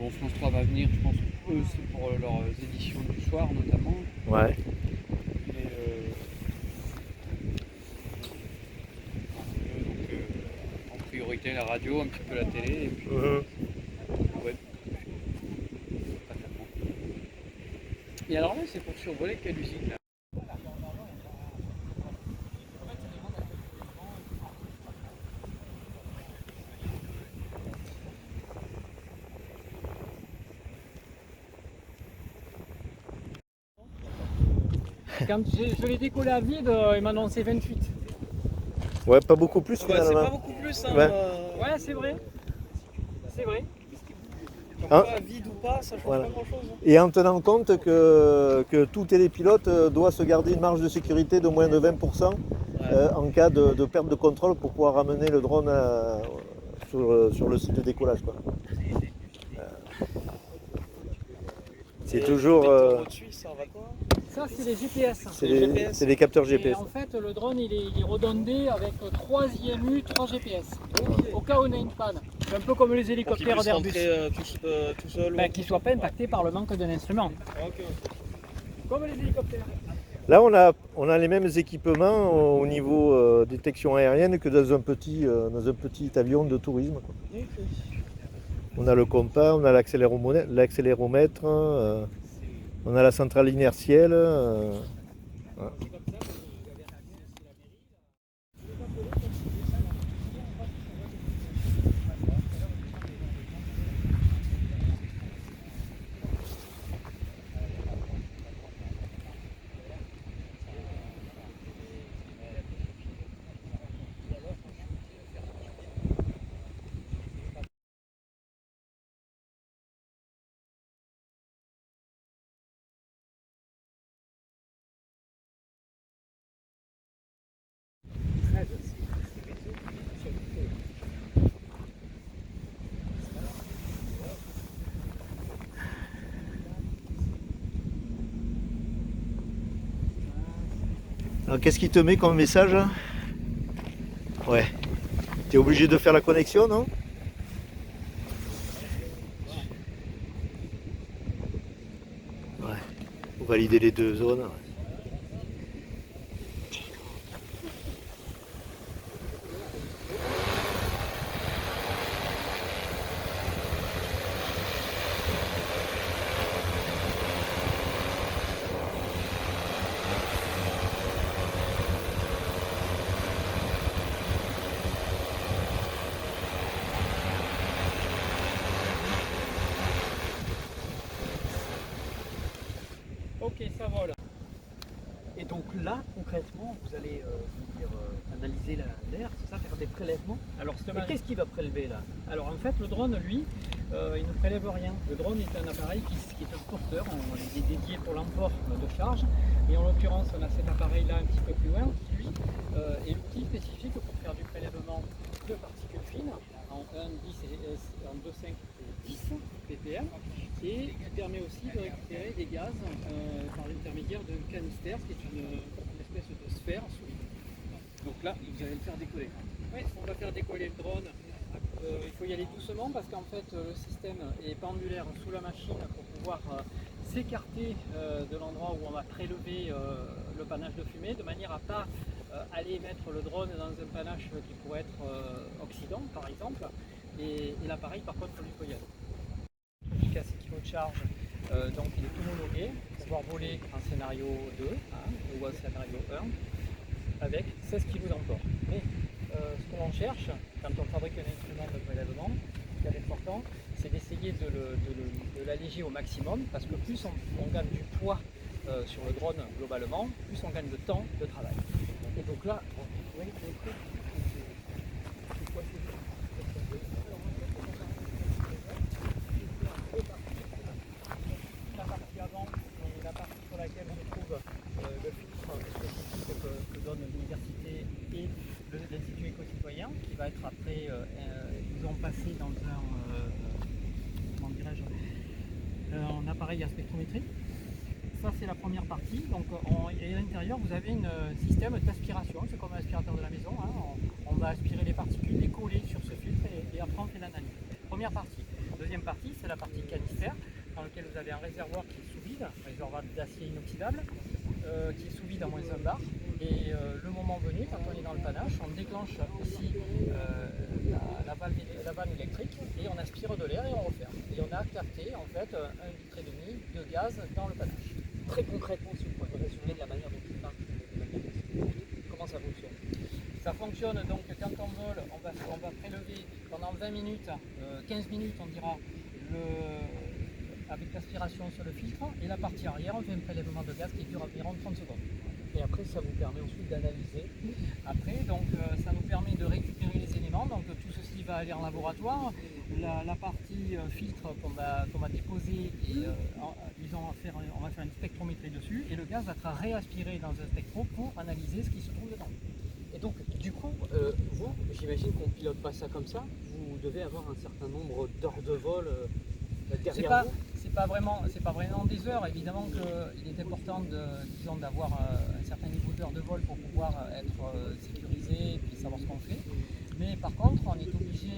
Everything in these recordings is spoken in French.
Bon, France 3 va venir, je pense que eux, c'est pour leurs éditions du soir notamment. Ouais. Mais, en priorité la radio, un petit peu la télé, et puis Mhm. le web. Pas tellement. Et alors là, c'est pour survoler quelle usine là? Quand je l'ai décollé à vide, il m'a annoncé 28. Ouais, pas beaucoup plus C'est finalement. pas beaucoup plus, hein. Ouais. Ouais, c'est vrai. C'est vrai. Comme Hein quoi, vide ou pas, ça change Voilà. pas grand chose. Et en tenant compte que tout télépilote doit se garder une marge de sécurité de moins de 20% en cas de perte de contrôle pour pouvoir ramener le drone sur le site de décollage, quoi. C'est toujours Au-dessus, ça va quoi? Ça, c'est les GPS. c'est les capteurs Et GPS. en fait, le drone, il est redondé avec 3 IMU, 3 GPS. Au cas où on a une panne. C'est un peu comme les Pour qu'il hélicoptères puisse d'Airbus. rentrer tout seul. Ben, qu'ils ne soient pas impactés par le manque d'un instrument. Ok. Comme les hélicoptères. Là, on a les mêmes équipements au niveau détection aérienne que dans un petit avion de tourisme, quoi. Ok. On a le compas, on a l'accéléromètre, on a la centrale inertielle. Voilà. Alors, qu'est-ce qu'il te met comme message? Ouais. Tu es obligé de faire la connexion, non? Ouais. Pour valider les deux zones. Ouais. Ok, ça vole. Et donc là, concrètement, vous allez analyser l'air, c'est ça, faire des prélèvements. Alors, Mais qu'est-ce qu'il va prélever là? Alors en fait, le drone, lui, il ne prélève rien. Le drone est un appareil qui est un porteur, il est dédié pour l'emport de charge. Et en l'occurrence, on a cet appareil-là un petit peu plus loin, qui lui est l'outil spécifique pour faire du prélèvement de particules fines en 1, 10 et en 2, 5 et 10 ppm, et qui permet aussi de récupérer des gaz par l'intermédiaire d'un canister, qui est une espèce de sphère solide. donc là, vous allez le faire décoller. Oui, on va faire décoller le drone. Il faut y aller doucement parce qu'en fait le système est pendulaire sous la machine pour pouvoir s'écarter de l'endroit où on va prélever le panache de fumée, de manière à ne pas aller mettre le drone dans un panache qui pourrait être oxydant par exemple, et l'appareil par contre lui peut y aller. Jusqu'à 6 kg de charge, donc il est homologué pour pouvoir voler en scénario 2 ou en scénario 1 avec 16 kg d'emport. Mais ce que l'on cherche quand on fabrique un instrument de prélèvement, ce qui est important, c'est d'essayer de l'alléger au maximum, parce que plus on gagne du poids sur le drone globalement, plus on gagne de temps de travail. Et donc là, vous voyez, la partie avant, c'est la partie sur laquelle on trouve le filtre spécifique que donne l'université et l'Institut éco-citoyen, qui va être après, ils ont passé dans un, comment dirais-je, un appareil à spectrométrie. Ça c'est la première partie, donc et à l'intérieur vous avez un système d'aspiration, c'est comme un aspirateur de la maison, on va aspirer les particules, les coller sur ce filtre et après on fait l'analyse. Première partie. deuxième partie, c'est la partie canister, dans laquelle vous avez un réservoir qui est sous vide, un réservoir d'acier inoxydable, qui est sous vide à moins 1 bar. Et le moment venu, quand on est dans le panache, on déclenche ici la vanne électrique et on aspire de l'air et on referme. Et on a capté en fait 1,5 litre de gaz dans le panache. Très concrètement, si vous pouvez me résumer de la manière dont il marche, comment ça fonctionne? Ça fonctionne donc quand on vole, on va prélever pendant 20 minutes, 15 minutes on dira, avec l'aspiration sur le filtre, et la partie arrière on fait un prélèvement de gaz qui dure environ 30 secondes. Et après, ça vous permet ensuite d'analyser. Après, donc, ça nous permet de récupérer les éléments, donc tout ceci va aller en laboratoire. La partie filtre qu'on va déposer, et, on va faire une spectrométrie dessus, et le gaz va être réaspiré dans un spectro pour analyser ce qui se trouve dedans. Et donc, du coup, vous, j'imagine qu'on ne pilote pas ça comme ça. Vous devez avoir un certain nombre d'heures de vol derrière vous. C'est pas vraiment des heures. Évidemment qu'il est important d'avoir un certain niveau d'heures de vol pour pouvoir être sécurisé et puis savoir ce qu'on fait. Mais par contre, on est obligé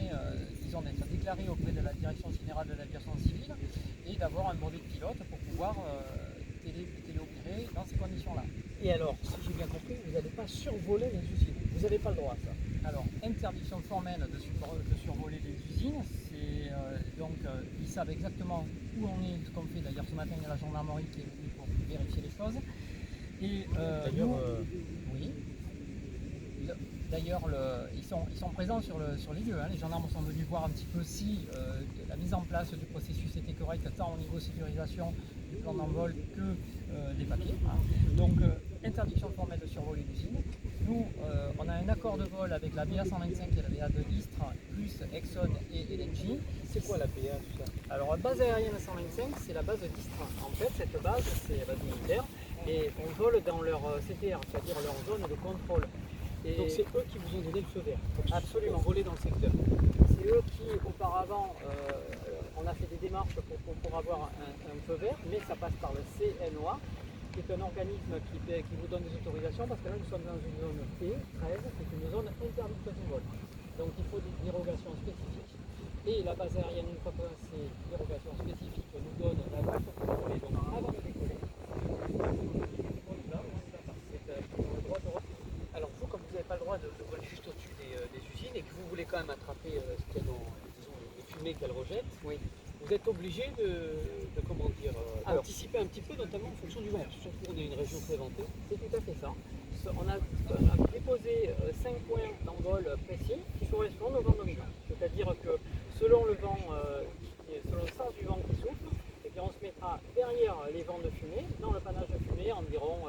d'être déclaré auprès de la Direction Générale de l'Aviation Civile et d'avoir un brevet de pilote pour pouvoir téléopérer dans ces conditions-là. Et alors, si j'ai bien compris, vous n'allez pas survoler les usines. Vous n'avez pas le droit à ça. Alors, interdiction formelle de survoler les usines, ils savent exactement où on est, ce qu'on fait. D'ailleurs, ce matin, il y a la gendarmerie qui est venue pour vérifier les choses. Et oui. D'ailleurs, ils sont présents sur les lieux. Hein. Les gendarmes sont venus voir un petit peu si la mise en place du processus était correcte, tant au niveau sécurisation du plan d'envol que des papiers. Hein. Donc, interdiction formelle de survoler l'usine. Nous, on a un accord de vol avec la BA125 et la BA de Istres, plus Exxon et LNG. C'est quoi la BA, tout ça? Alors, la base aérienne 125, c'est la base d'Istres. En fait, cette base, c'est la base militaire. Et on vole dans leur CTR, c'est-à-dire leur zone de contrôle. Et donc c'est eux qui vous ont donné le feu vert. Absolument. Pour voler dans le secteur. C'est eux qui, auparavant, on a fait des démarches pour avoir un feu vert, mais ça passe par le CNOA, qui est un organisme qui vous donne des autorisations, parce que là nous sommes dans une zone P13, qui est une zone interdite de vol. Donc il faut des dérogations spécifiques. Et la base aérienne, une fois que ces dérogations spécifiques nous donne la voie pour contrôler, donc avant de décoller. Alors vous, comme vous n'avez pas le droit de voler juste au-dessus des usines et que vous voulez quand même attraper ce qu'il y a dans, disons, les fumées qu'elles rejettent, Oui. vous êtes obligé d'anticiper un petit peu, notamment en fonction du vent. Surtout on est une région très ventée. C'est tout à fait ça. On a déposé 5 points d'envol précis qui correspondent au vent dominant. C'est-à-dire que selon le vent, selon le sens du vent qui souffle, et bien on se mettra derrière les vents de fumée, dans le panache de fumée, environ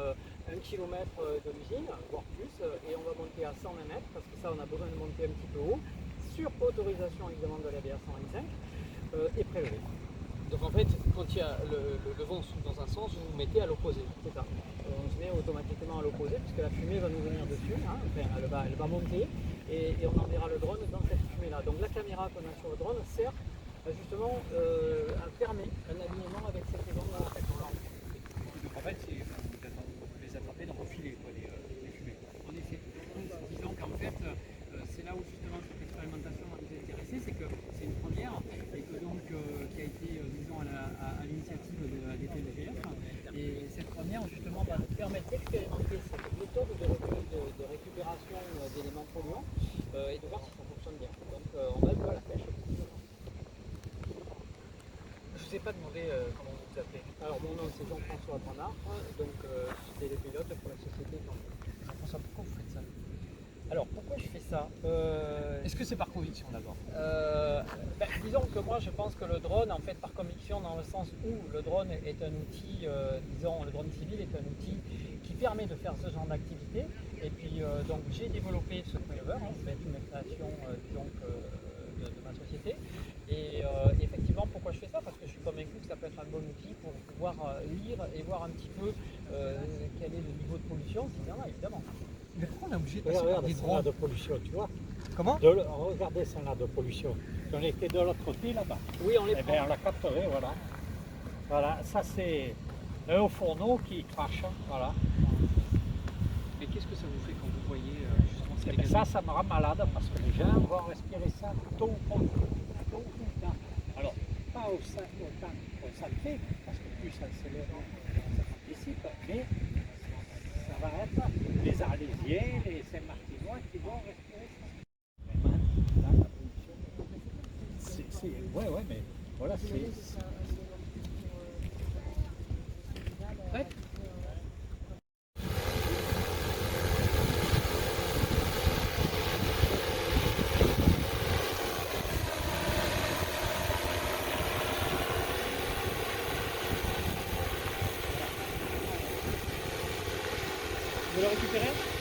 1 km de l'usine, voire plus, et on va monter à 120 mètres, parce que ça on a besoin de monter un petit peu haut, sur autorisation évidemment de la BA 125, et prélever. Donc en fait, quand il y a le vent souffle dans un sens, vous vous mettez à l'opposé. C'est ça. On se met automatiquement à l'opposé puisque la fumée va nous venir dessus, hein. Enfin, elle va monter et on enverra le drone dans cette fumée-là. Donc la caméra qu'on a sur le drone sert justement à fermer un alignement avec cette zone-là. Donc en fait, vous les attrapez dans vos filets, quoi, les fumées. En effet. Disons qu'en fait, c'est là où justement cette expérimentation va nous intéresser, c'est que c'est une première et que donc qui a été, disons, à l'initiative de la DPNGF. Et cette première justement va nous permettre d'expérimenter cette méthode de récupération d'éléments polluants et de voir si ça fonctionne bien. Donc on va un peu à la pêche. Je ne vous ai pas demandé comment vous vous appelez. Alors mon nom c'est Jean-François Bernard, donc j'étais le pilote pour la société. Jean-François, pourquoi vous faites ça? Alors pourquoi je fais ça Est-ce que c'est par conviction d'abord? Disons que moi je pense que le drone, en fait par conviction dans le sens où le drone est un outil, disons le drone civil est un outil qui permet de faire ce genre d'activité. Et puis donc j'ai développé ce préleveur, hein, c'est une création de ma société. Et effectivement pourquoi je fais ça? Parce que je suis convaincu que ça peut être un bon outil pour pouvoir lire et voir un petit peu quel est le niveau de pollution, s'il y en a évidemment. Mais pourquoi on est obligé de passer par Regarde, des c'est là drones? de pollution, tu vois. Comment? Regardez ça là de pollution. On était de l'autre côté là-bas. Oui, on les Eh prend. bien, on l'a capturé, voilà. Voilà, ça c'est un haut fourneau qui crache, voilà. Mais qu'est-ce que ça vous fait quand vous voyez justement ces Eh bien, gaz? ça me rend malade parce que les gens vont respirer ça tôt ou tard. pas autant que ça le fait, parce que plus ça s'élève, ça participe, mais ça va être les Arlésiens, les Saint-Martinois qui vont respirer ça. Vraiment, là, la pollution, ouais, mais voilà, c'est... Ouais. Vous le récupérez?